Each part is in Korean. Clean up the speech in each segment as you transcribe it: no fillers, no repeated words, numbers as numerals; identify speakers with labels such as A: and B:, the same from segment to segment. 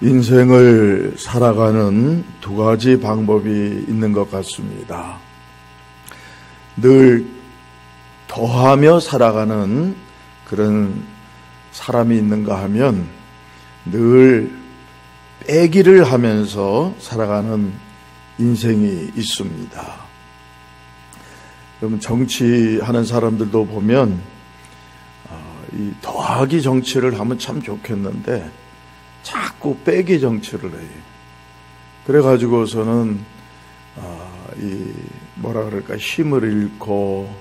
A: 인생을 살아가는 두 가지 방법이 있는 것 같습니다. 늘 더하며 살아가는 그런 사람이 있는가 하면 늘 빼기를 하면서 살아가는 인생이 있습니다. 여러분, 정치하는 사람들도 보면 이 더하기 정치를 하면 참 좋겠는데 자꾸 빼기 정치를 해요. 그래가지고서는 뭐라 그럴까, 힘을 잃고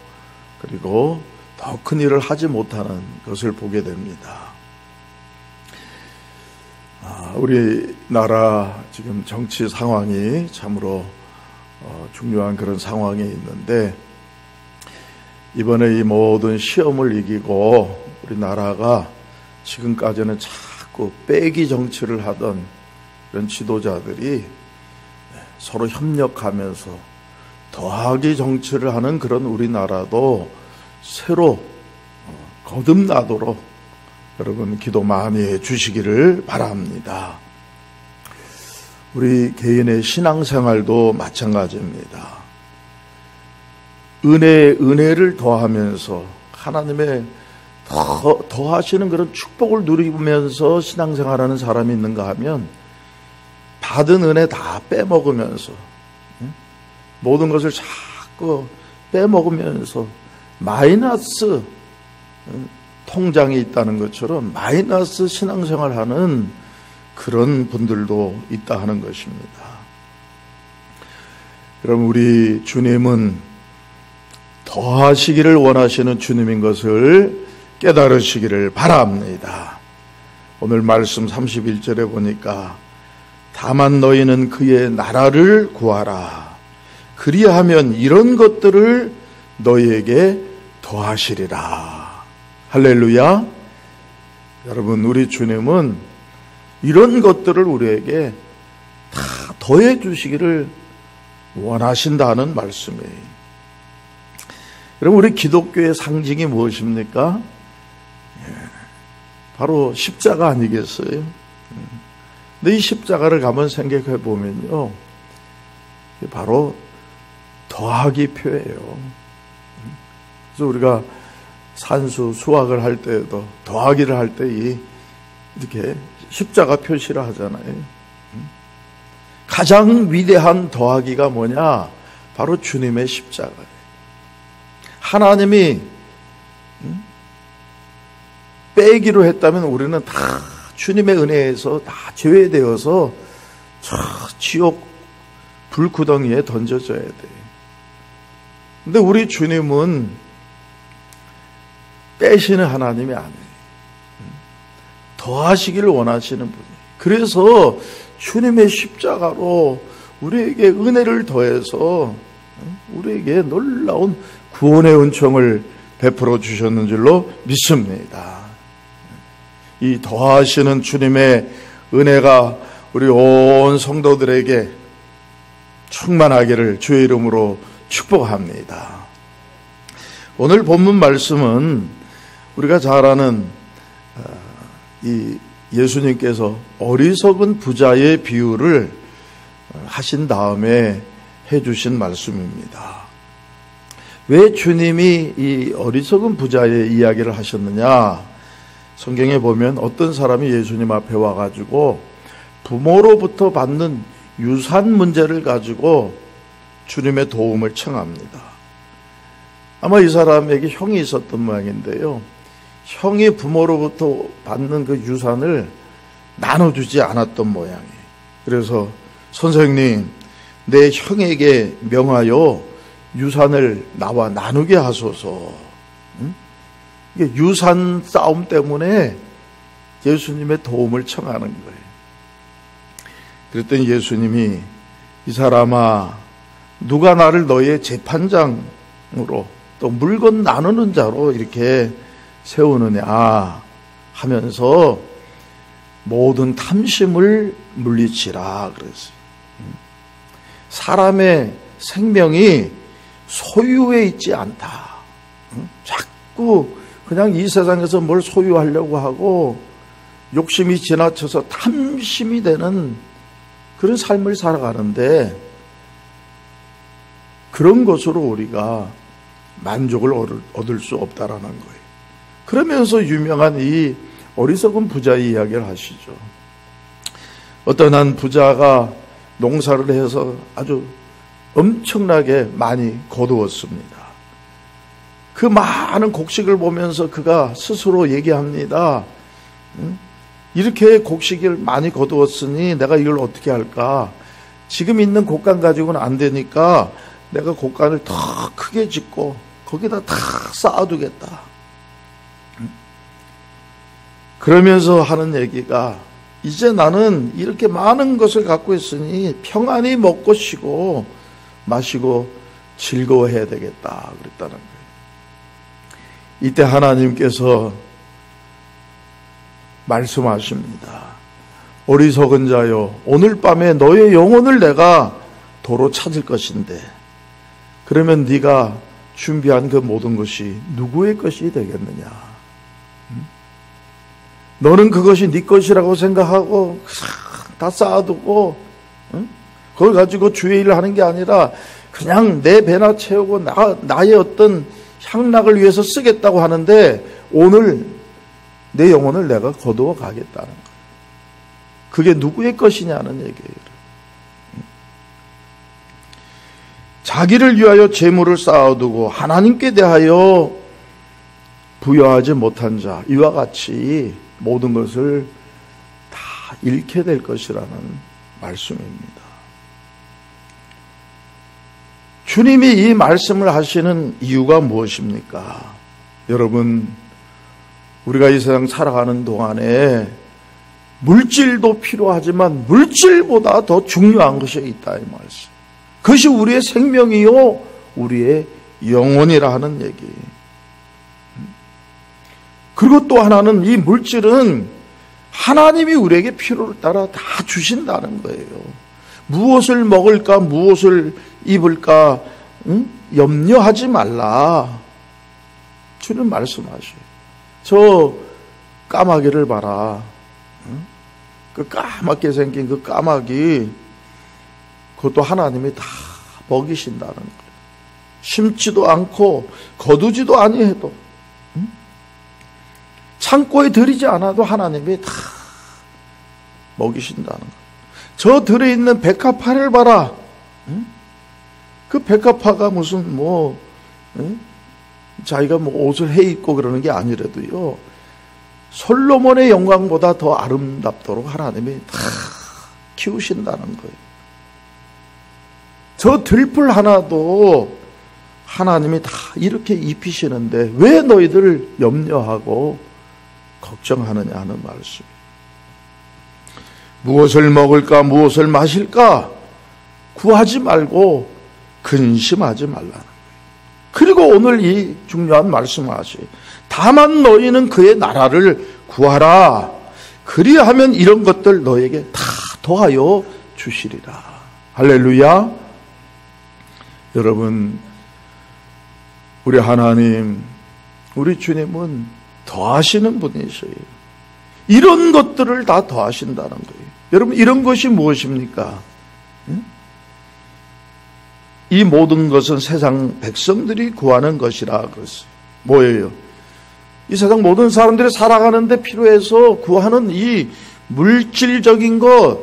A: 그리고 더 큰 일을 하지 못하는 것을 보게 됩니다. 우리나라 지금 정치 상황이 참으로 중요한 그런 상황에 있는데, 이번에 이 모든 시험을 이기고 우리나라가 지금까지는 자꾸 빼기 정치를 하던 이런 지도자들이 서로 협력하면서 더하기 정치를 하는 그런 우리나라도 새로 거듭나도록 여러분 기도 많이 해 주시기를 바랍니다. 우리 개인의 신앙생활도 마찬가지입니다. 은혜를 더하면서 하나님의 더하시는 그런 축복을 누리면서 신앙생활하는 사람이 있는가 하면 받은 은혜 다 빼먹으면서 모든 것을 자꾸 빼먹으면서 마이너스 통장이 있다는 것처럼 마이너스 신앙생활하는 그런 분들도 있다 하는 것입니다. 그럼 우리 주님은 더하시기를 원하시는 주님인 것을 깨달으시기를 바랍니다. 오늘 말씀 31절에 보니까 다만 너희는 그의 나라를 구하라. 그리하면 이런 것들을 너희에게 더하시리라. 할렐루야. 여러분, 우리 주님은 이런 것들을 우리에게 다 더해 주시기를 원하신다는 말씀이에요. 여러분, 우리 기독교의 상징이 무엇입니까? 바로 십자가 아니겠어요? 근데 이 십자가를 가만 생각해 보면요, 바로 더하기 표예요. 그래서 우리가 산수 수학을 할 때에도 더하기를 할 때 이렇게 십자가 표시를 하잖아요. 가장 위대한 더하기가 뭐냐? 바로 주님의 십자가예요. 하나님이 빼기로 했다면 우리는 다 주님의 은혜에서 다 제외되어서 저 지옥 불구덩이에 던져져야 돼요. 근데 우리 주님은 빼시는 하나님이 아니에요. 더하시기를 원하시는 분이에요. 그래서 주님의 십자가로 우리에게 은혜를 더해서 우리에게 놀라운 구원의 은총을 베풀어 주셨는 줄로 믿습니다. 이 더하시는 주님의 은혜가 우리 온 성도들에게 충만하기를 주의 이름으로 축복합니다. 오늘 본문 말씀은 우리가 잘 아는 이 예수님께서 어리석은 부자의 비유를 하신 다음에 해주신 말씀입니다. 왜 주님이 이 어리석은 부자의 이야기를 하셨느냐? 성경에 보면 어떤 사람이 예수님 앞에 와가지고 부모로부터 받는 유산 문제를 가지고 주님의 도움을 청합니다. 아마 이 사람에게 형이 있었던 모양인데요, 형이 부모로부터 받는 그 유산을 나눠주지 않았던 모양이에요. 그래서 선생님, 내 형에게 명하여 유산을 나와 나누게 하소서. 이게 유산 싸움 때문에 예수님의 도움을 청하는 거예요. 그랬더니 예수님이 이 사람아, 누가 나를 너의 재판장으로 또 물건 나누는 자로 이렇게 세우느냐 하면서 모든 탐심을 물리치라 그랬어요. 사람의 생명이 소유에 있지 않다. 자꾸 그냥 이 세상에서 뭘 소유하려고 하고 욕심이 지나쳐서 탐심이 되는 그런 삶을 살아가는데, 그런 것으로 우리가 만족을 얻을 수 없다라는 거예요. 그러면서 유명한 이 어리석은 부자의 이야기를 하시죠. 어떤 한 부자가 농사를 해서 아주 엄청나게 많이 거두었습니다. 그 많은 곡식을 보면서 그가 스스로 얘기합니다. 이렇게 곡식을 많이 거두었으니 내가 이걸 어떻게 할까? 지금 있는 곡간 가지고는 안 되니까 내가 곡간을 더 크게 짓고 거기다 다 쌓아두겠다. 그러면서 하는 얘기가, 이제 나는 이렇게 많은 것을 갖고 있으니 평안히 먹고 쉬고 마시고 즐거워해야 되겠다 그랬다는 거예요. 이때 하나님께서 말씀하십니다. 어리석은 자여, 오늘 밤에 너의 영혼을 내가 도로 찾을 것인데, 그러면 네가 준비한 그 모든 것이 누구의 것이 되겠느냐? 너는 그것이 네 것이라고 생각하고 다 쌓아두고 그걸 가지고 주의 일을 하는 게 아니라 그냥 내 배나 채우고 나의 어떤 향락을 위해서 쓰겠다고 하는데, 오늘 내 영혼을 내가 거두어 가겠다는 거예요. 그게 누구의 것이냐는 얘기예요. 자기를 위하여 재물을 쌓아두고 하나님께 대하여 부여하지 못한 자, 이와 같이 모든 것을 다 잃게 될 것이라는 말씀입니다. 주님이 이 말씀을 하시는 이유가 무엇입니까? 여러분, 우리가 이 세상 살아가는 동안에 물질도 필요하지만 물질보다 더 중요한 것이 있다, 이 말씀. 그것이 우리의 생명이요 우리의 영혼이라 하는 얘기. 그리고 또 하나는, 이 물질은 하나님이 우리에게 필요를 따라 다 주신다는 거예요. 무엇을 먹을까, 무엇을 입을까 염려하지 말라. 주님 말씀하셔요. 저 까마귀를 봐라. 그 까맣게 생긴 그 까마귀, 그것도 하나님이 다 먹이신다는 거예요. 심지도 않고 거두지도 아니해도, 창고에 들이지 않아도 하나님이 다 먹이신다는 거예요. 저 들어있는 백합화를 봐라. 그 백합화가 무슨 자기가 옷을 해 입고 그러는 게 아니라도요, 솔로몬의 영광보다 더 아름답도록 하나님이 다 키우신다는 거예요. 저 들풀 하나도 하나님이 다 이렇게 입히시는데 왜 너희들 염려하고 걱정하느냐 하는 말씀. 무엇을 먹을까, 무엇을 마실까 구하지 말고 근심하지 말라는 거예요. 그리고 오늘 이 중요한 말씀을 하시. 다만 너희는 그의 나라를 구하라. 그리하면 이런 것들 너에게 다 더하여 주시리라. 할렐루야. 여러분, 우리 하나님, 우리 주님은 더하시는 분이셔요. 이런 것들을 다 더하신다는 거예요. 여러분, 이런 것이 무엇입니까? 이 모든 것은 세상 백성들이 구하는 것이라 그랬어요. 뭐예요? 이 세상 모든 사람들이 살아가는데 필요해서 구하는 이 물질적인 것,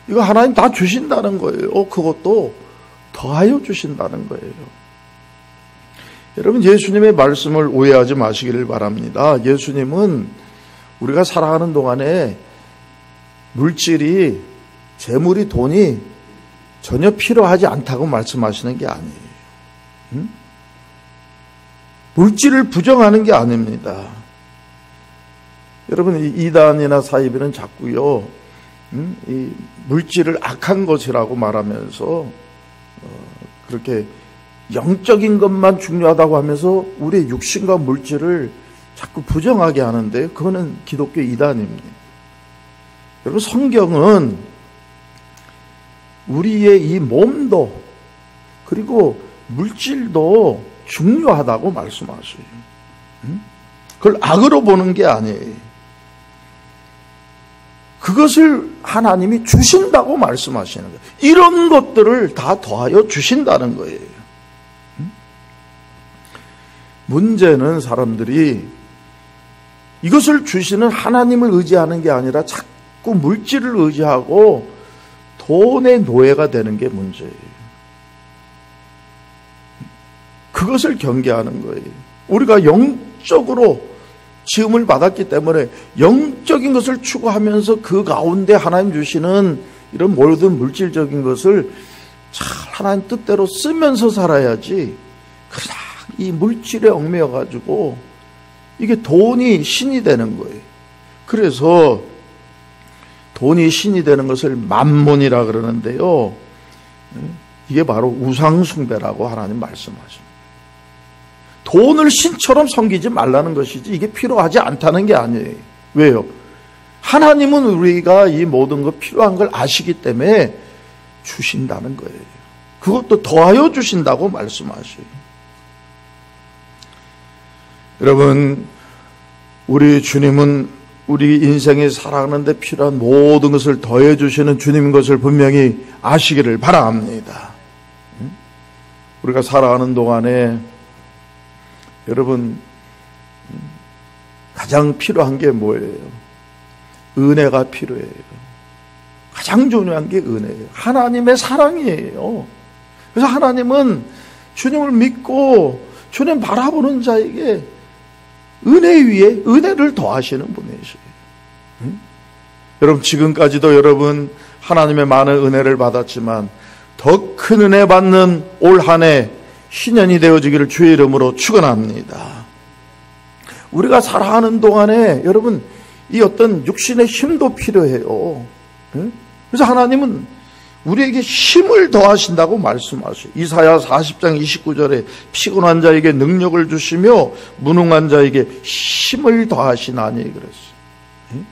A: 이거 하나님 다 주신다는 거예요. 그것도 더하여 주신다는 거예요. 여러분, 예수님의 말씀을 오해하지 마시기를 바랍니다. 예수님은 우리가 살아가는 동안에 물질이, 재물이, 돈이 전혀 필요하지 않다고 말씀하시는 게 아니에요. 물질을 부정하는 게 아닙니다. 여러분, 이단이나 사이비는 자꾸요, 이 물질을 악한 것이라고 말하면서 그렇게 영적인 것만 중요하다고 하면서 우리의 육신과 물질을 자꾸 부정하게 하는데, 그거는 기독교 이단입니다. 여러분, 성경은 우리의 이 몸도 그리고 물질도 중요하다고 말씀하셔요. 그걸 악으로 보는 게 아니에요. 그것을 하나님이 주신다고 말씀하시는 거예요. 이런 것들을 다 더하여 주신다는 거예요. 문제는 사람들이 이것을 주시는 하나님을 의지하는 게 아니라 자꾸 물질을 의지하고 돈의 노예가 되는 게 문제예요. 그것을 경계하는 거예요. 우리가 영적으로 지음을 받았기 때문에 영적인 것을 추구하면서 그 가운데 하나님 주시는 이런 모든 물질적인 것을 잘 하나님 뜻대로 쓰면서 살아야지, 그냥 이 물질에 얽매여 가지고 이게 돈이 신이 되는 거예요. 그래서 돈이 신이 되는 것을 만몬이라 그러는데요, 이게 바로 우상숭배라고 하나님 말씀하십니다. 돈을 신처럼 섬기지 말라는 것이지 이게 필요하지 않다는 게 아니에요. 왜요? 하나님은 우리가 이 모든 것 필요한 걸 아시기 때문에 주신다는 거예요. 그것도 더하여 주신다고 말씀하셔요. 여러분, 우리 주님은 우리 인생에 살아가는데 필요한 모든 것을 더해 주시는 주님인 것을 분명히 아시기를 바랍니다. 우리가 살아가는 동안에 여러분, 가장 필요한 게 뭐예요? 은혜가 필요해요. 가장 중요한 게 은혜예요. 하나님의 사랑이에요. 그래서 하나님은 주님을 믿고 주님 바라보는 자에게 은혜 위에 은혜를 더하시는 분이셔요. 여러분, 지금까지도 여러분 하나님의 많은 은혜를 받았지만 더 큰 은혜 받는 올 한 해 신년이 되어지기를 주의 이름으로 축원합니다. 우리가 살아가는 동안에 여러분 이 어떤 육신의 힘도 필요해요. 그래서 하나님은 우리에게 힘을 더하신다고 말씀하셔요. 이사야 40장 29절에 피곤한 자에게 능력을 주시며 무능한 자에게 힘을 더하시나니 그랬어요.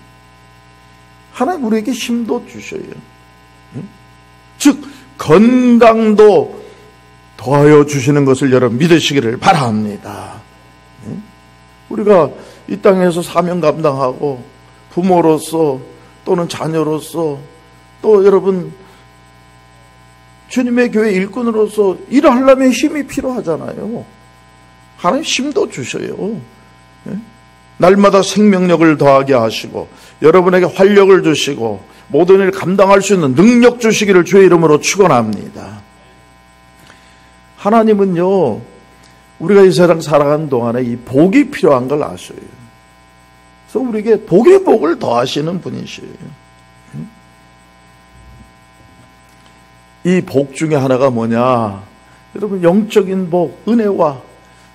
A: 하나님 우리에게 힘도 주셔요. 즉 건강도 더하여 주시는 것을 여러분 믿으시기를 바랍니다. 우리가 이 땅에서 사명 감당하고 부모로서 또는 자녀로서 또 여러분 주님의 교회 일꾼으로서 일하려면 힘이 필요하잖아요. 하나님 힘도 주셔요. 날마다 생명력을 더하게 하시고 여러분에게 활력을 주시고 모든 일을 감당할 수 있는 능력 주시기를 주의 이름으로 축원합니다. 하나님은요, 우리가 이 세상 살아가는 동안에 이 복이 필요한 걸 아셔요. 그래서 우리에게 복의 복을 더하시는 분이시에요. 이 복 중에 하나가 뭐냐? 여러분, 영적인 복, 은혜와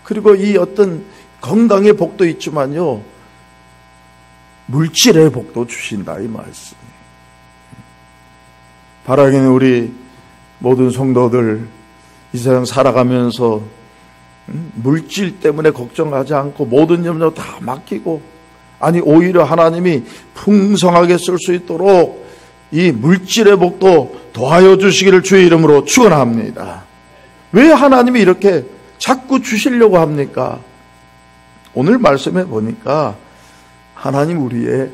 A: 그리고 이 어떤 건강의 복도 있지만요, 물질의 복도 주신다 이 말씀이에요. 바라기는 우리 모든 성도들 이 세상 살아가면서 물질 때문에 걱정하지 않고 모든 염려 다 맡기고, 아니 오히려 하나님이 풍성하게 쓸 수 있도록 이 물질의 복도 더하여 주시기를 주의 이름으로 축원합니다. 왜 하나님이 이렇게 자꾸 주시려고 합니까? 오늘 말씀해 보니까 하나님 우리의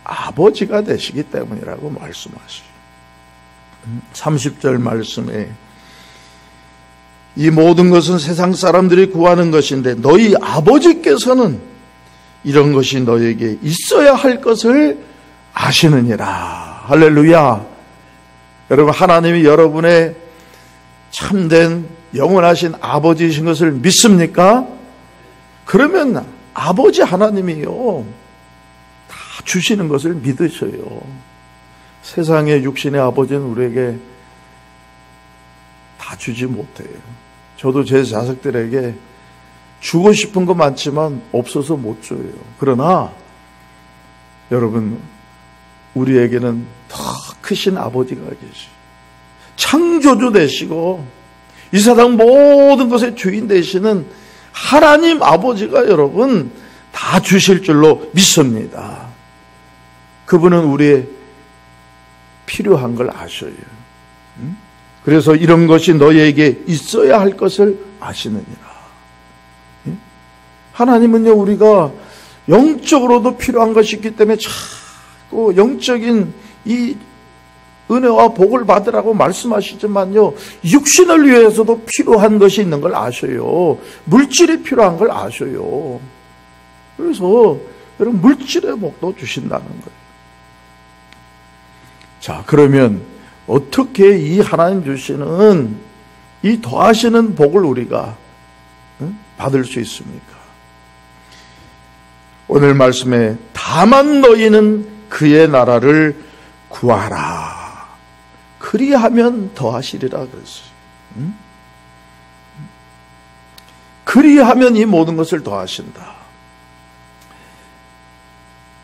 A: 아버지가 되시기 때문이라고 말씀하시죠. 30절 말씀에 이 모든 것은 세상 사람들이 구하는 것인데 너희 아버지께서는 이런 것이 너에게 있어야 할 것을 아시느니라. 할렐루야. 여러분, 하나님이 여러분의 참된 영원하신 아버지이신 것을 믿습니까? 그러면 아버지 하나님이요, 다 주시는 것을 믿으셔요. 세상의 육신의 아버지는 우리에게 다 주지 못해요. 저도 제 자식들에게 주고 싶은 거 많지만 없어서 못 줘요. 그러나 여러분, 우리에게는 더 크신 아버지가 계시죠. 창조주 되시고 이 세상 모든 것의 주인 되시는 하나님 아버지가 여러분 다 주실 줄로 믿습니다. 그분은 우리의 필요한 걸 아셔요. 그래서 이런 것이 너희에게 있어야 할 것을 아시느니라. 하나님은요, 우리가 영적으로도 필요한 것이 있기 때문에 자꾸 그 영적인 이 은혜와 복을 받으라고 말씀하시지만요, 육신을 위해서도 필요한 것이 있는 걸 아셔요. 물질이 필요한 걸 아셔요. 그래서 여러분, 물질의 복도 주신다는 거예요. 자, 그러면 어떻게 이 하나님 주시는 이 더하시는 복을 우리가 받을 수 있습니까? 오늘 말씀에 다만 너희는 그의 나라를 구하라. 그리하면 더하시리라 그랬어요. 그리하면 이 모든 것을 더하신다.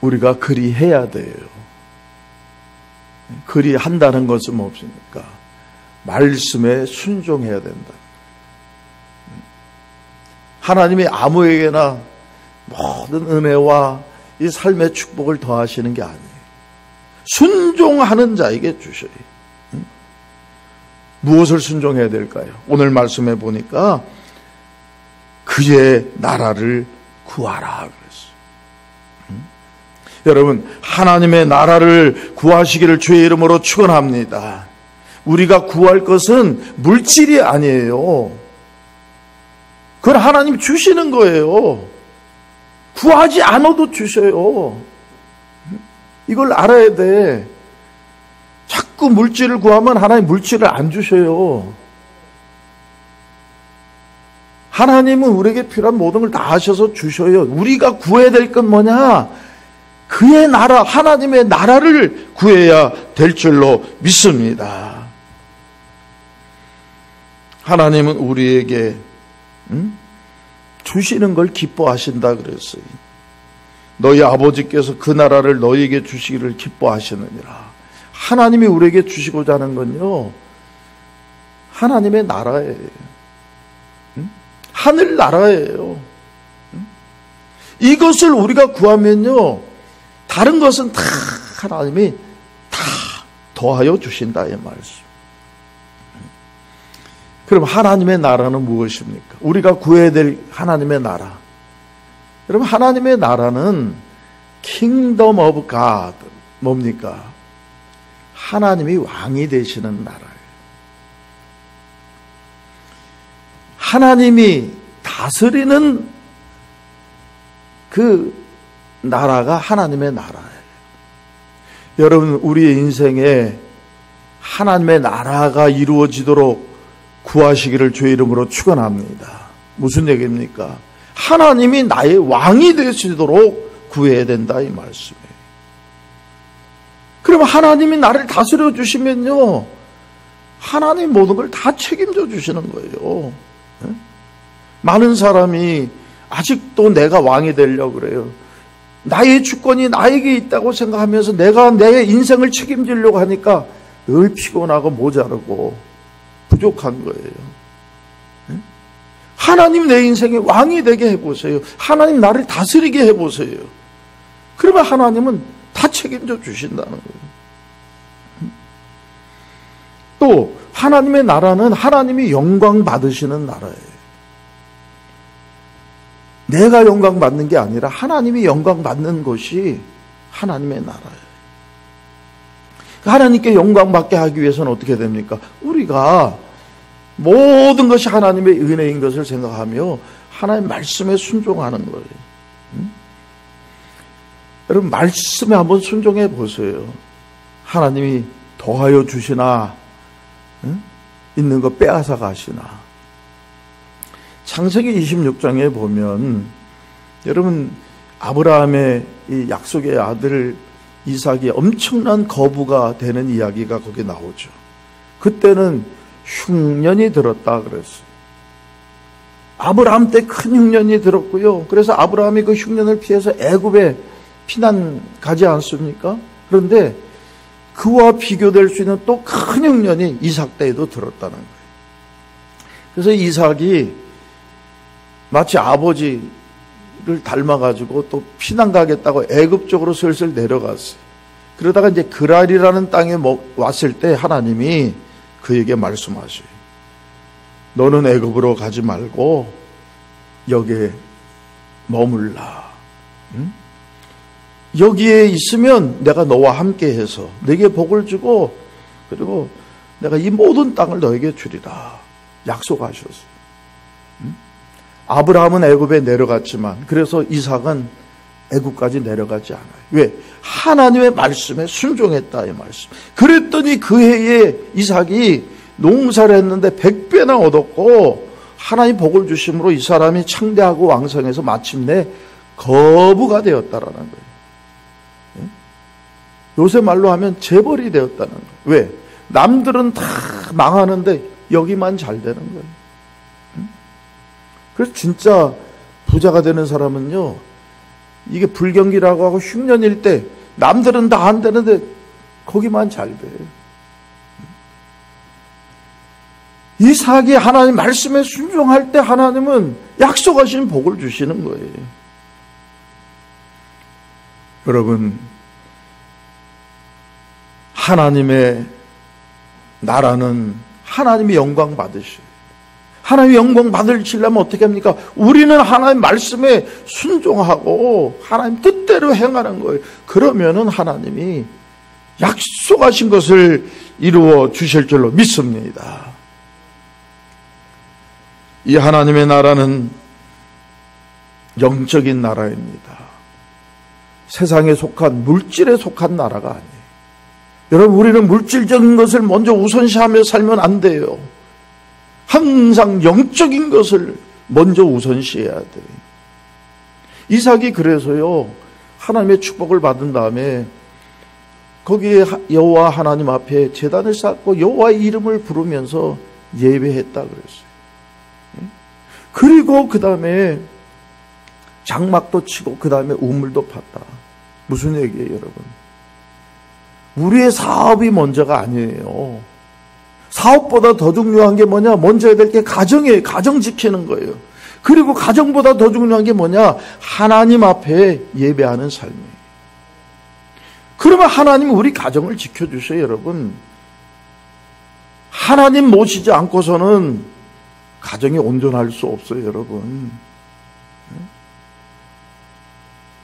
A: 우리가 그리해야 돼요. 그리한다는 것은 뭡니까? 말씀에 순종해야 된다. 하나님이 아무에게나 모든 은혜와 이 삶의 축복을 더하시는 게 아니에요. 순종하는 자에게 주셔요. 무엇을 순종해야 될까요? 오늘 말씀해 보니까 그의 나라를 구하라 그랬어요. 여러분, 하나님의 나라를 구하시기를 주의 이름으로 축원합니다. 우리가 구할 것은 물질이 아니에요. 그건 하나님 주시는 거예요. 구하지 않아도 주셔요. 이걸 알아야 돼. 자꾸 물질을 구하면 하나님 물질을 안 주셔요. 하나님은 우리에게 필요한 모든 걸 다 하셔서 주셔요. 우리가 구해야 될 건 뭐냐? 그의 나라, 하나님의 나라를 구해야 될 줄로 믿습니다. 하나님은 우리에게 주시는 걸 기뻐하신다 그랬어요. 너희 아버지께서 그 나라를 너희에게 주시기를 기뻐하시느니라. 하나님이 우리에게 주시고자 하는 건요, 하나님의 나라예요. 하늘 나라예요. 이것을 우리가 구하면요, 다른 것은 다 하나님이 다 더하여 주신다 이 말씀. 그럼 하나님의 나라는 무엇입니까? 우리가 구해야 될 하나님의 나라. 여러분, 하나님의 나라는 Kingdom of God, 뭡니까? 하나님이 왕이 되시는 나라예요. 하나님이 다스리는 그 나라가 하나님의 나라예요. 여러분, 우리의 인생에 하나님의 나라가 이루어지도록 구하시기를 주의 이름으로 축원합니다. 무슨 얘기입니까? 하나님이 나의 왕이 되시도록 구해야 된다 이 말씀이에요. 그러면 하나님이 나를 다스려 주시면요, 하나님 모든 걸 다 책임져 주시는 거예요. 많은 사람이 아직도 내가 왕이 되려고 그래요. 나의 주권이 나에게 있다고 생각하면서 내가 내 인생을 책임지려고 하니까 늘 피곤하고 모자르고 부족한 거예요. 하나님 내 인생의 왕이 되게 해보세요. 하나님 나를 다스리게 해보세요. 그러면 하나님은 다 책임져 주신다는 거예요. 또 하나님의 나라는 하나님이 영광 받으시는 나라예요. 내가 영광 받는 게 아니라 하나님이 영광 받는 것이 하나님의 나라예요. 하나님께 영광 받게 하기 위해서는 어떻게 됩니까? 우리가 모든 것이 하나님의 은혜인 것을 생각하며 하나님의 말씀에 순종하는 거예요. 여러분, 말씀에 한번 순종해 보세요. 하나님이 더하여 주시나, 있는 거 빼앗아 가시나. 창세기 26장에 보면 여러분, 아브라함의 이 약속의 아들 이삭이 엄청난 거부가 되는 이야기가 거기 나오죠. 그때는 흉년이 들었다 그랬어요. 아브라함 때 큰 흉년이 들었고요. 그래서 아브라함이 그 흉년을 피해서 애굽에 피난 가지 않습니까? 그런데 그와 비교될 수 있는 또 큰 흉년이 이삭 때에도 들었다는 거예요. 그래서 이삭이 마치 아버지를 닮아가지고 또 피난 가겠다고 애굽 쪽으로 슬슬 내려갔어요. 그러다가 이제 그랄이라는 땅에 왔을 때 하나님이 그에게 말씀하셔요. 너는 애굽으로 가지 말고 여기에 머물라. 여기에 있으면 내가 너와 함께해서 네게 복을 주고 그리고 내가 이 모든 땅을 너에게 주리라 약속하셨어요. 아브라함은 애굽에 내려갔지만 그래서 이삭은 애굽까지 내려가지 않아요. 왜? 하나님의 말씀에 순종했다 이 말씀. 그랬더니 그 해에 이삭이 농사를 했는데 100배나 얻었고 하나님 복을 주심으로 이 사람이 창대하고 왕성해서 마침내 거부가 되었다라는 거예요. 요새 말로 하면 재벌이 되었다는 거예요. 왜? 남들은 다 망하는데 여기만 잘 되는 거예요. 그래서 진짜 부자가 되는 사람은요, 이게 불경기라고 하고 흉년일 때 남들은 다 안 되는데 거기만 잘 돼. 이삭이 하나님 말씀에 순종할 때 하나님은 약속하신 복을 주시는 거예요. 여러분, 하나님의 나라는 하나님이 영광 받으셔요. 하나님이 영광 받으시려면 어떻게 합니까? 우리는 하나님 말씀에 순종하고 하나님 뜻대로 행하는 거예요. 그러면은 하나님이 약속하신 것을 이루어 주실 줄로 믿습니다. 이 하나님의 나라는 영적인 나라입니다. 세상에 속한 물질에 속한 나라가 아니에요. 여러분, 우리는 물질적인 것을 먼저 우선시하며 살면 안 돼요. 항상 영적인 것을 먼저 우선시해야 돼요. 이삭이 그래서요, 하나님의 축복을 받은 다음에 거기에 여호와 하나님 앞에 제단을 쌓고 여호와의 이름을 부르면서 예배했다 그랬어요. 그리고 그 다음에 장막도 치고 그 다음에 우물도 팠다. 무슨 얘기예요, 여러분? 우리의 사업이 먼저가 아니에요. 사업보다 더 중요한 게 뭐냐? 먼저 해야 될 게 가정이에요. 가정 지키는 거예요. 그리고 가정보다 더 중요한 게 뭐냐? 하나님 앞에 예배하는 삶이에요. 그러면 하나님은 우리 가정을 지켜주셔요, 여러분. 하나님 모시지 않고서는 가정이 온전할 수 없어요, 여러분.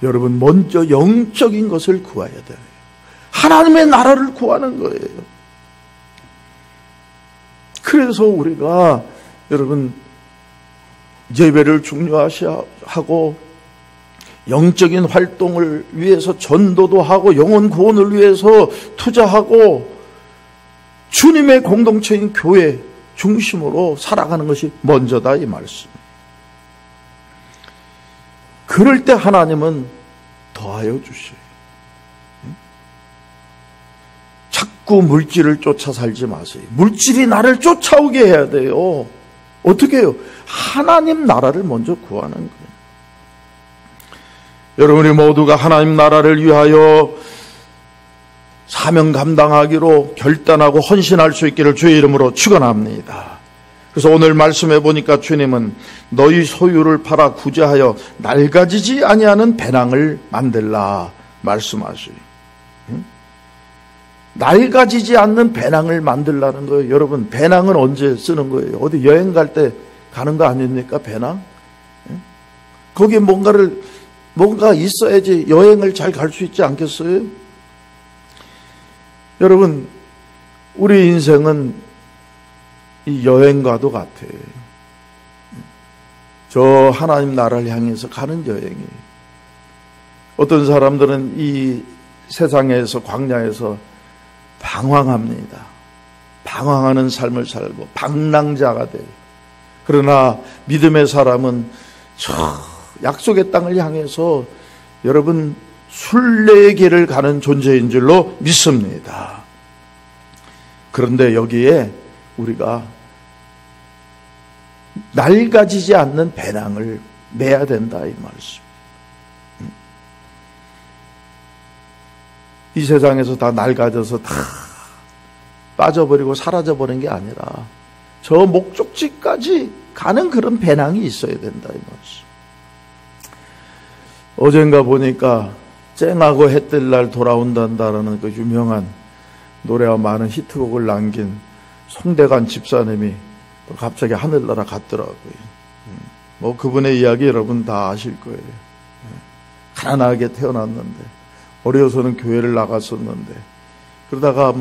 A: 여러분, 먼저 영적인 것을 구해야 돼요. 하나님의 나라를 구하는 거예요. 그래서 우리가 여러분 예배를 중요시하고 영적인 활동을 위해서 전도도 하고 영혼 구원을 위해서 투자하고 주님의 공동체인 교회 중심으로 살아가는 것이 먼저다 이 말씀. 그럴 때 하나님은 더하여 주셔요. 자꾸 물질을 쫓아 살지 마세요. 물질이 나를 쫓아오게 해야 돼요. 어떻게 해요? 하나님 나라를 먼저 구하는 거예요. 여러분이 모두가 하나님 나라를 위하여 사명 감당하기로 결단하고 헌신할 수 있기를 주의 이름으로 축원합니다. 그래서 오늘 말씀해 보니까 주님은 너희 소유를 팔아 구제하여 낡아지지 아니하는 배낭을 만들라 말씀하시오. 낡아지지 않는 배낭을 만들라는 거예요. 여러분, 배낭은 언제 쓰는 거예요? 어디 여행 갈 때 가는 거 아닙니까? 배낭? 거기에 뭔가 있어야지 여행을 잘 갈 수 있지 않겠어요? 여러분, 우리 인생은 이 여행과도 같아요. 저 하나님 나라를 향해서 가는 여행이에요. 어떤 사람들은 이 세상에서 광야에서 방황합니다. 방황하는 삶을 살고 방랑자가 돼요. 그러나 믿음의 사람은 저 약속의 땅을 향해서 여러분 순례의 길을 가는 존재인 줄로 믿습니다. 그런데 여기에 우리가 낡아지지 않는 배낭을 매야 된다 이 말씀. 이 세상에서 다 낡아져서 다 빠져버리고 사라져버린 게 아니라 저 목적지까지 가는 그런 배낭이 있어야 된다 이 말씀. 어젠가 보니까 쨍하고 해 뜰 날 돌아온단다라는 그 유명한 노래와 많은 히트곡을 남긴 송대관 집사님이 또 갑자기 하늘나라 갔더라고요. 뭐 그분의 이야기 여러분 다 아실 거예요. 가난하게 태어났는데 어려서는 교회를 나갔었는데 그러다가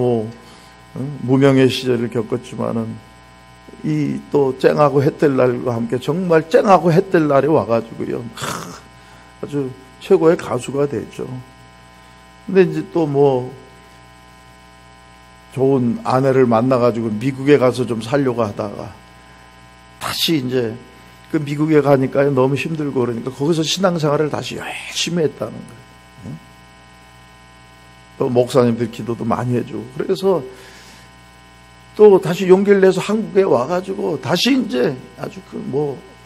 A: 무명의 시절을 겪었지만은 이 또 쨍하고 햇뜰 날과 함께 정말 쨍하고 햇뜰 날이 와가지고요. 아주 최고의 가수가 되죠. 근데 이제 또 좋은 아내를 만나가지고 미국에 가서 좀 살려고 하다가 다시 이제 그 미국에 가니까 너무 힘들고 그러니까 거기서 신앙생활을 다시 열심히 했다는 거예요. 또 목사님들 기도도 많이 해주고 그래서 또 다시 용기를 내서 한국에 와가지고 다시 이제 아주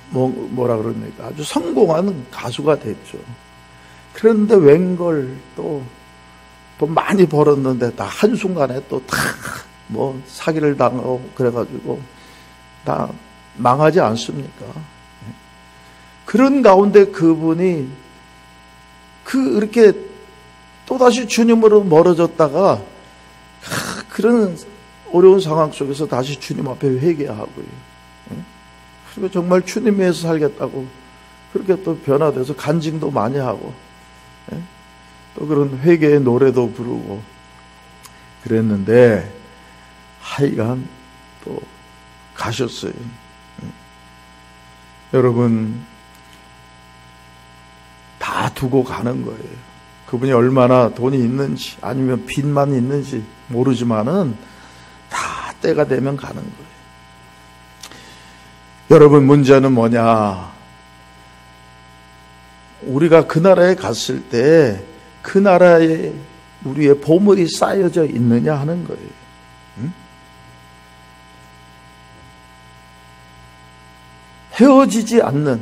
A: 뭐라 그럽니까? 아주 성공한 가수가 됐죠. 그런데 웬걸 또 돈 많이 벌었는데 다 한순간에 또 다 사기를 당하고 그래가지고 다 망하지 않습니까? 그런 가운데 그분이 이렇게 또다시 주님으로 멀어졌다가 그런 어려운 상황 속에서 다시 주님 앞에 회개하고요. 그리고 정말 주님 위해서 살겠다고 그렇게 또 변화돼서 간증도 많이 하고 또 그런 회개의 노래도 부르고 그랬는데 하여간 또 가셨어요. 여러분 다 두고 가는 거예요. 그분이 얼마나 돈이 있는지 아니면 빚만 있는지 모르지만은 다 때가 되면 가는 거예요. 여러분 문제는 뭐냐? 우리가 그 나라에 갔을 때 그 나라에 우리의 보물이 쌓여져 있느냐 하는 거예요. 응? 헤어지지 않는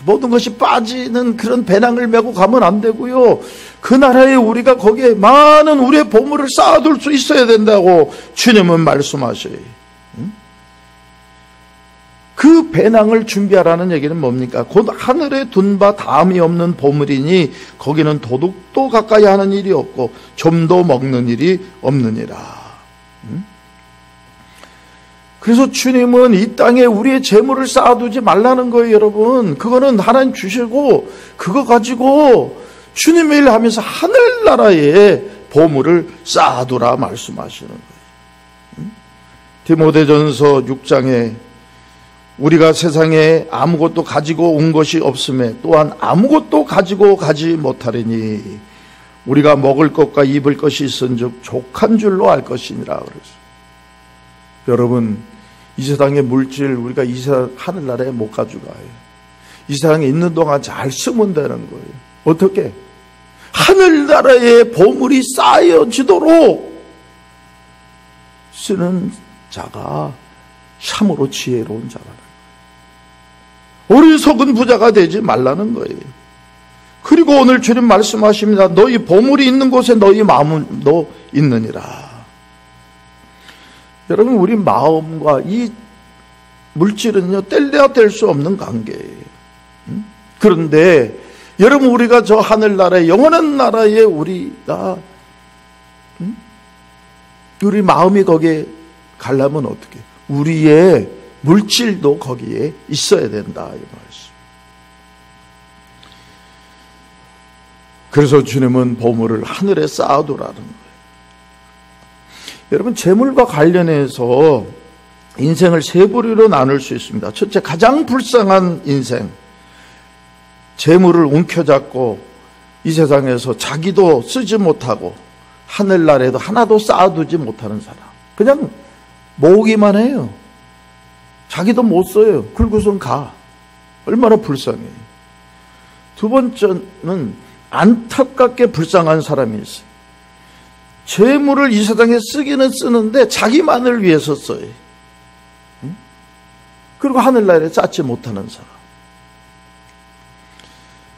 A: 모든 것이 빠지는 그런 배낭을 메고 가면 안 되고요. 그 나라에 우리가 거기에 많은 우리의 보물을 쌓아둘 수 있어야 된다고 주님은 말씀하셔요. 그 배낭을 준비하라는 얘기는 뭡니까? 곧 하늘에 둔 바 다음이 없는 보물이니 거기는 도둑도 가까이 하는 일이 없고 좀도 먹는 일이 없느니라. 그래서 주님은 이 땅에 우리의 재물을 쌓아두지 말라는 거예요, 여러분. 그거는 하나님 주시고 그거 가지고 주님의 일 하면서 하늘나라에 보물을 쌓아두라 말씀하시는 거예요. 디모데전서 6장에 우리가 세상에 아무것도 가지고 온 것이 없음에 또한 아무것도 가지고 가지 못하리니 우리가 먹을 것과 입을 것이 있은즉 족한 줄로 알 것이니라 그랬어요. 여러분 이 세상의 물질 우리가 이 세상 하늘나라에 못 가져가요. 이 세상에 있는 동안 잘 쓰면 되는 거예요. 어떻게? 하늘나라에 보물이 쌓여지도록 쓰는 자가 참으로 지혜로운 자라는 거예요. 어리석은 부자가 되지 말라는 거예요. 그리고 오늘 주님 말씀하십니다. 너희 보물이 있는 곳에 너희 마음도 있느니라. 여러분 우리 마음과 이 물질은요 뗄래야 뗄 수 없는 관계예요. 그런데 여러분 우리가 저 하늘나라에 영원한 나라에 우리가 우리 마음이 거기에 가려면 어떻게? 우리의 물질도 거기에 있어야 된다 이 말씀. 그래서 주님은 보물을 하늘에 쌓아두라는 거예요. 여러분 재물과 관련해서 인생을 세 부류로 나눌 수 있습니다. 첫째, 가장 불쌍한 인생. 재물을 움켜잡고 이 세상에서 자기도 쓰지 못하고 하늘나라에도 하나도 쌓아두지 못하는 사람. 그냥 모으기만 해요. 자기도 못 써요. 그리고선 가. 얼마나 불쌍해요. 두 번째는 안타깝게 불쌍한 사람이 있어요. 재물을 이 세상에 쓰기는 쓰는데 자기만을 위해서 써요. 그리고 하늘나라에 쌓지 못하는 사람.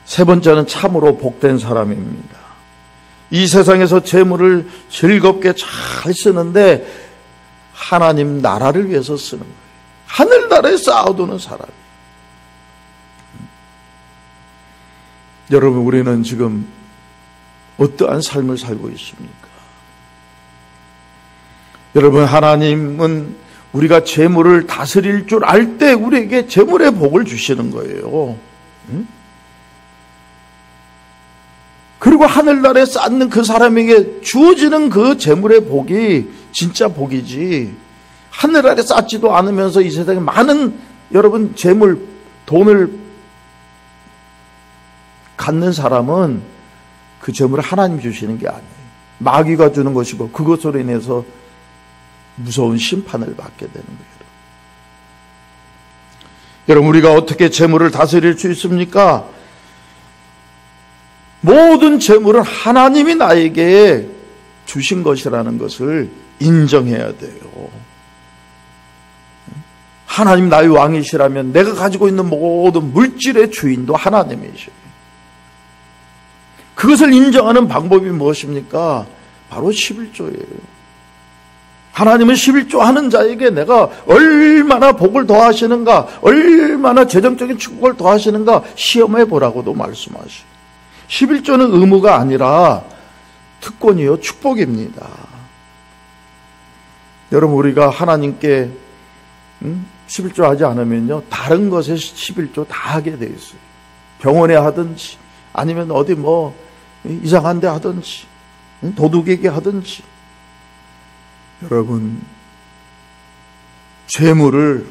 A: 세 번째는 참으로 복된 사람입니다. 이 세상에서 재물을 즐겁게 잘 쓰는데 하나님 나라를 위해서 쓰는 거예요. 하늘나라에 쌓아두는 사람이에요. 여러분 우리는 지금 어떠한 삶을 살고 있습니까? 여러분 하나님은 우리가 재물을 다스릴 줄 알 때 우리에게 재물의 복을 주시는 거예요. 그리고 하늘나라에 쌓는 그 사람에게 주어지는 그 재물의 복이 진짜 복이지, 하늘 아래 쌓지도 않으면서 이 세상에 많은 여러분 재물, 돈을 갖는 사람은 그 재물을 하나님이 주시는 게 아니에요. 마귀가 주는 것이고 그것으로 인해서 무서운 심판을 받게 되는 거예요. 여러분, 우리가 어떻게 재물을 다스릴 수 있습니까? 모든 재물은 하나님이 나에게 주신 것이라는 것을 인정해야 돼요. 하나님 나의 왕이시라면 내가 가지고 있는 모든 물질의 주인도 하나님이시죠. 그것을 인정하는 방법이 무엇입니까? 바로 11조예요. 하나님은 11조 하는 자에게 내가 얼마나 복을 더하시는가, 얼마나 재정적인 축복을 더하시는가 시험해 보라고도 말씀하시죠. 11조는 의무가 아니라 특권이요, 축복입니다. 여러분, 우리가 하나님께 11조 하지 않으면요, 다른 것에 11조 다 하게 돼 있어요. 병원에 하든지, 아니면 어디 이상한 데 하든지, 도둑에게 하든지. 여러분, 재물을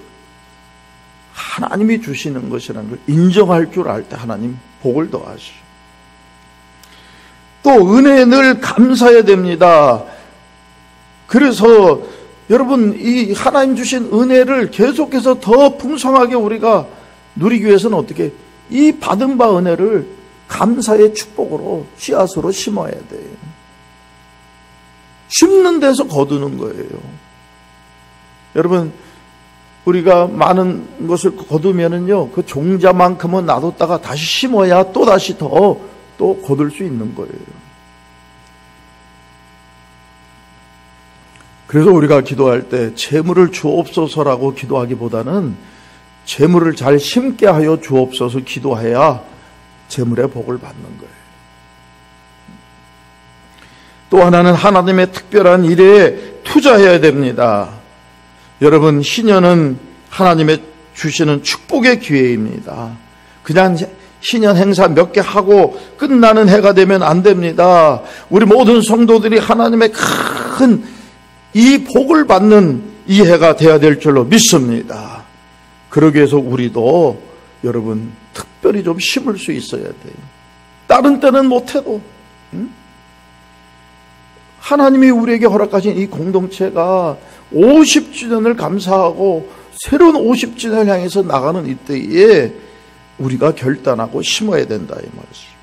A: 하나님이 주시는 것이라는 걸 인정할 줄 알 때 하나님 복을 더하시죠. 또 은혜에 늘 감사해야 됩니다. 그래서 여러분, 이 하나님 주신 은혜를 계속해서 더 풍성하게 우리가 누리기 위해서는 어떻게, 이 받은 바 은혜를 감사의 축복으로 씨앗으로 심어야 돼요. 심는 데서 거두는 거예요. 여러분, 우리가 많은 것을 거두면은요, 그 종자만큼은 놔뒀다가 다시 심어야 또 다시 또 거둘 수 있는 거예요. 그래서 우리가 기도할 때 재물을 주옵소서라고 기도하기보다는 재물을 잘 심게 하여 주옵소서 기도해야 재물의 복을 받는 거예요. 또 하나는 하나님의 특별한 일에 투자해야 됩니다. 여러분, 신년은 하나님의 주시는 축복의 기회입니다. 그냥 신년 행사 몇 개 하고 끝나는 해가 되면 안 됩니다. 우리 모든 성도들이 하나님의 큰 이 복을 받는 이 해가 되어야 될 줄로 믿습니다. 그러기 위해서 우리도 여러분 특별히 좀 심을 수 있어야 돼요. 다른 때는 못해도 하나님이 우리에게 허락하신 이 공동체가 50주년을 감사하고 새로운 50주년을 향해서 나가는 이때에 우리가 결단하고 심어야 된다, 이 말이죠.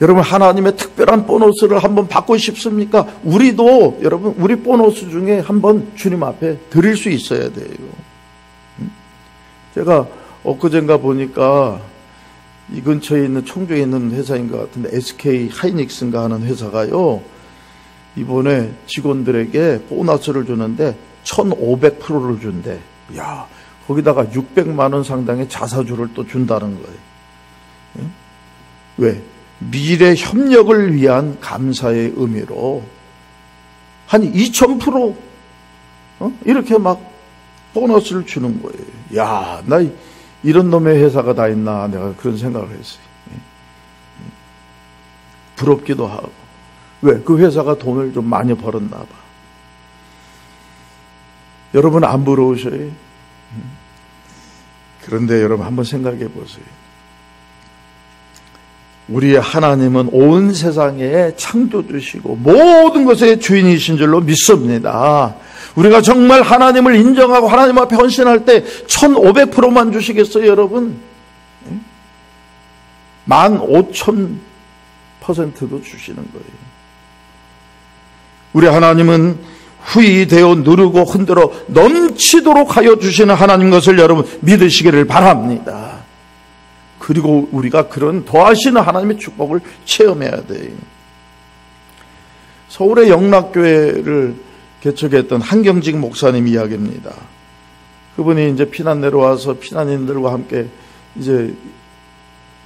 A: 여러분, 하나님의 특별한 보너스를 한번 받고 싶습니까? 우리도 여러분, 우리 보너스 중에 한번 주님 앞에 드릴 수 있어야 돼요. 제가 엊그젠가 보니까 이 근처에 있는, 청주에 있는 회사인 것 같은데 SK 하이닉스인가 하는 회사가요, 이번에 직원들에게 보너스를 주는데 1,500%를 준대. 야, 거기다가 600만 원 상당의 자사주를 또 준다는 거예요. 왜? 미래 협력을 위한 감사의 의미로 한 2,000% 이렇게 막 보너스를 주는 거예요. 야, 나 이런 놈의 회사가 다 있나, 내가 그런 생각을 했어요. 부럽기도 하고. 왜? 그 회사가 돈을 좀 많이 벌었나 봐. 여러분, 안 부러우셔요? 그런데 여러분, 한번 생각해 보세요. 우리의 하나님은 온 세상에 창조주시고 모든 것의 주인이신 줄로 믿습니다. 우리가 정말 하나님을 인정하고 하나님 앞에 헌신할 때 1,500%만 주시겠어요, 여러분? 15,000%도 주시는 거예요. 우리 하나님은 후이되어 누르고 흔들어 넘치도록 하여 주시는 하나님 것을 여러분 믿으시기를 바랍니다. 그리고 우리가 그런 더하시는 하나님의 축복을 체험해야 돼요. 서울의 영락교회를 개척했던 한경직 목사님 이야기입니다. 그분이 이제 피난 내려와서 피난인들과 함께 이제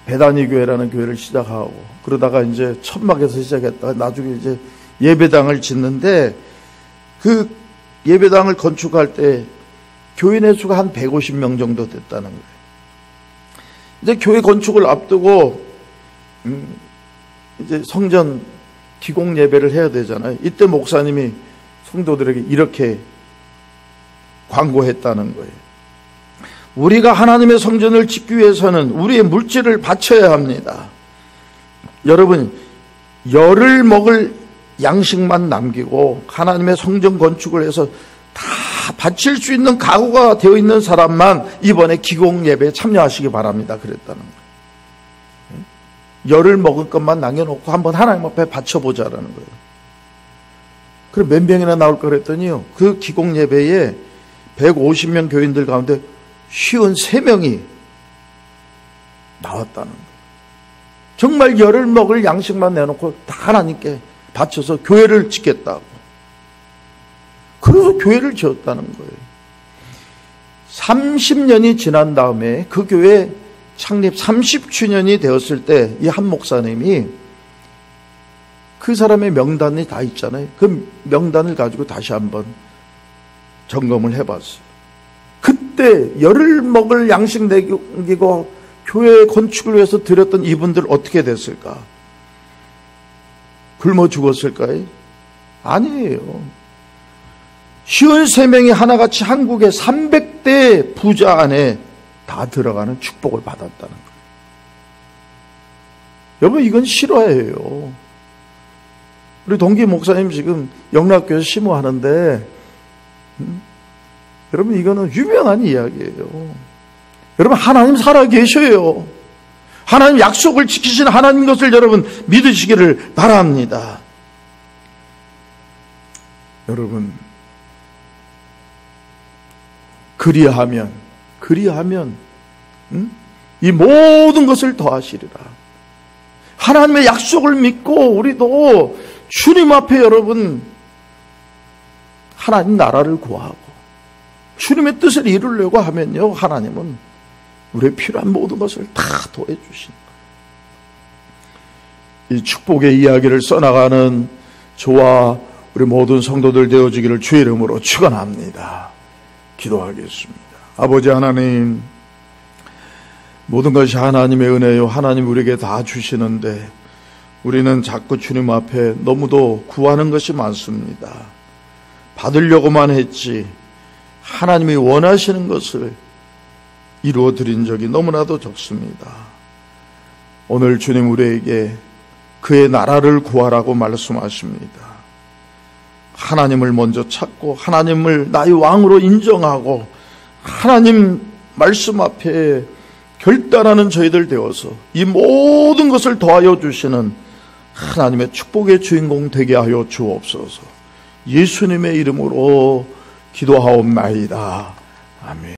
A: 베다니 교회라는 교회를 시작하고, 그러다가 이제 천막에서 시작했다가 나중에 이제 예배당을 짓는데, 그 예배당을 건축할 때 교인의 수가 한 150명 정도 됐다는 거예요. 이제 교회 건축을 앞두고 이제 성전 기공 예배를 해야 되잖아요. 이때 목사님이 성도들에게 이렇게 광고했다는 거예요. 우리가 하나님의 성전을 짓기 위해서는 우리의 물질을 바쳐야 합니다. 여러분, 열을 먹을 양식만 남기고 하나님의 성전 건축을 해서 다 바칠 수 있는 각오가 되어 있는 사람만 이번에 기공 예배에 참여하시기 바랍니다. 그랬다는 거예요. 열을 먹을 것만 남겨놓고 한번 하나님 앞에 바쳐보자라는 거예요. 그럼 몇 명이나 나올 거 그랬더니요, 그 기공 예배에 150명 교인들 가운데 53명이 나왔다는 거예요. 정말 열을 먹을 양식만 내놓고 다 하나님께 바쳐서 교회를 짓겠다고. 그래서 교회를 지었다는 거예요. 30년이 지난 다음에 그 교회 창립 30주년이 되었을 때 이 한 목사님이 그 사람의 명단이 다 있잖아요. 그 명단을 가지고 다시 한번 점검을 해봤어요. 그때 열을 먹을 양식 내기고 교회 건축을 위해서 드렸던 이분들 어떻게 됐을까? 굶어 죽었을까요? 아니에요. 53명이 하나같이 한국의 300대 부자 안에 다 들어가는 축복을 받았다는 거예요. 여러분, 이건 실화예요. 우리 동기 목사님 지금 영락교에서 심호하는데, 여러분, 이거는 유명한 이야기예요. 여러분, 하나님 살아계셔요. 하나님 약속을 지키신 하나님 것을 여러분 믿으시기를 바랍니다. 여러분, 그리하면 이 모든 것을 더하시리라. 하나님의 약속을 믿고 우리도 주님 앞에 여러분 하나님 나라를 구하고 주님의 뜻을 이루려고 하면요, 하나님은 우리의 필요한 모든 것을 다 더해 주신다. 이 축복의 이야기를 써나가는 저와 우리 모든 성도들 되어주기를 주의 이름으로 축원합니다. 기도하겠습니다. 아버지 하나님, 모든 것이 하나님의 은혜요, 하나님 우리에게 다 주시는데 우리는 자꾸 주님 앞에 너무도 구하는 것이 많습니다. 받으려고만 했지 하나님이 원하시는 것을 이루어 드린 적이 너무나도 적습니다. 오늘 주님 우리에게 그의 나라를 구하라고 말씀하십니다. 하나님을 먼저 찾고 하나님을 나의 왕으로 인정하고 하나님 말씀 앞에 결단하는 저희들 되어서 이 모든 것을 더하여 주시는 하나님의 축복의 주인공 되게 하여 주옵소서. 예수님의 이름으로 기도하옵나이다. 아멘.